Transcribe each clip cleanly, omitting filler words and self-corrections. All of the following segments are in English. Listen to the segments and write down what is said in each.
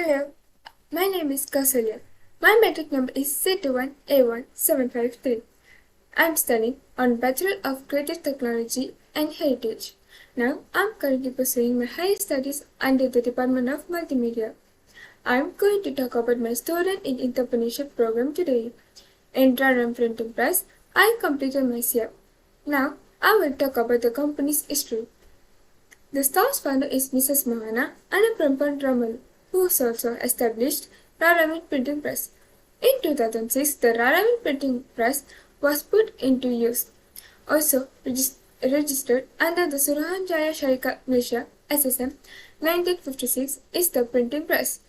Hello, my name is Kausalya. My metric number is C21A1753. I am studying on Bachelor of Creative Technology and Heritage. Now, I am currently pursuing my higher studies under the Department of Multimedia. I am going to talk about my student in entrepreneurship program today. In Drawing Printing Press, I completed my Siep. Now, I will talk about the company's history. The store's founder is Mrs. Mohana and a Prampant Ramal, who also established Raravin Printing Press. In 2006, the Raravin Printing Press was put into use. Also registered under the Suruhanjaya Sharika Malaysia SSM 1956 is the printing press.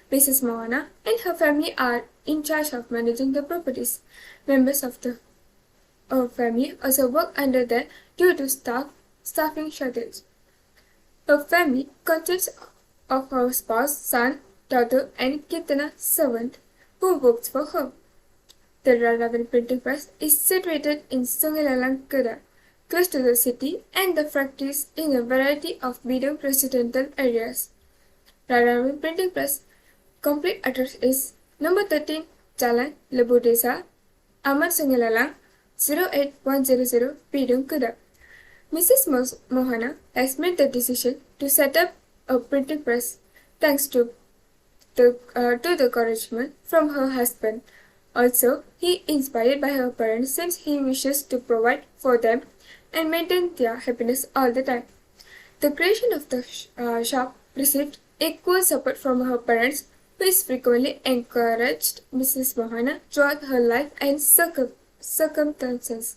Mrs. Mohana and her family are in charge of managing the properties. Members of the family also work under there due to staffing shortage. Her family consists of her spouse, son, daughter, and Kirtana servant who works for her. The Raravin Printing Press is situated in Sungilalang, Kedah, close to the city and the factories in a variety of Bidang residential areas. Raravin Printing Press complete address is number 13 Jalan Lebu Desa, Ahmad Sungilalang 08100 Bidang, Kedah. Mrs. Mohana has made the decision to set up a printing press thanks to the encouragement from her husband. Also, he inspired by her parents since he wishes to provide for them and maintain their happiness all the time. The creation of the shop received equal support from her parents, who is frequently encouraged Mrs. Mohana throughout her life and circumstances.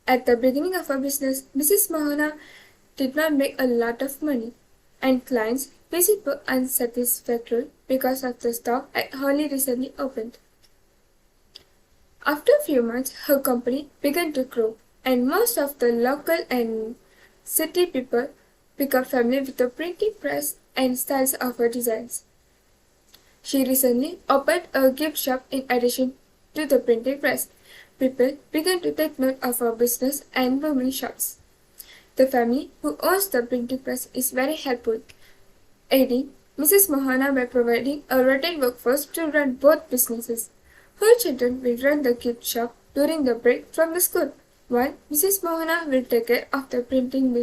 At the beginning of her business, Mrs. Mohana did not make a lot of money, and clients' visit were unsatisfactory because of the store had only recently opened. After a few months, her company began to grow, and most of the local and city people became familiar with the printing press and styles of her designs. She recently opened a gift shop in addition to the printing press. People began to take note of her business and booming shops. The family who owns the printing press is very helpful, aiding Mrs. Mohana by providing a rotating workforce to run both businesses. Her children will run the gift shop during the break from the school, while Mrs. Mohana will take care of the printing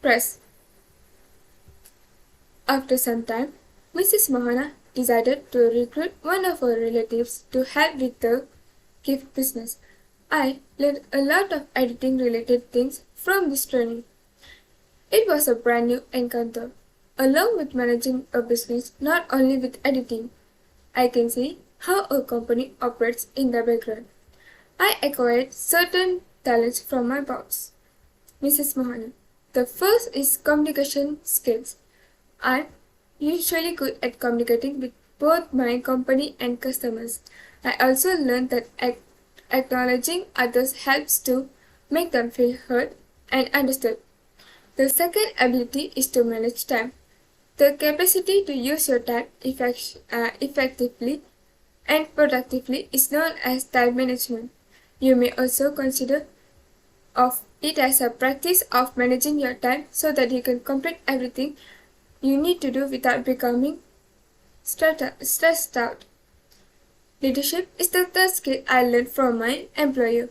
press. After some time, Mrs. Mohana decided to recruit one of her relatives to help with the gift business. I learned a lot of editing related things from this training. It was a brand new encounter. Along with managing a business not only with editing, I can see how a company operates in the background. I acquired certain talents from my boss, Mrs. Mohana. The first is communication skills. I'm usually good at communicating with both my company and customers. I also learned that acknowledging others helps to make them feel heard and understood. The second ability is to manage time. The capacity to use your time effectively and productively is known as time management. You may also consider of it as a practice of managing your time so that you can complete everything you need to do without becoming stressed out. Leadership is the third skill I learned from my employer.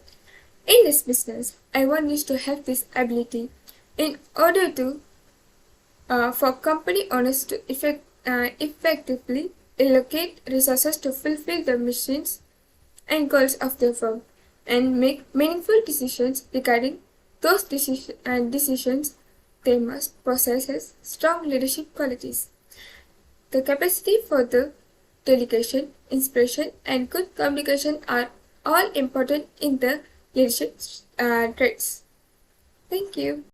In this business, I want you to have this ability in order to for company owners to effectively allocate resources to fulfill the missions and goals of the firm and make meaningful decisions regarding those decisions. They must possess strong leadership qualities. The capacity for the delegation, inspiration, and good communication are all important in the leadership traits. Thank you.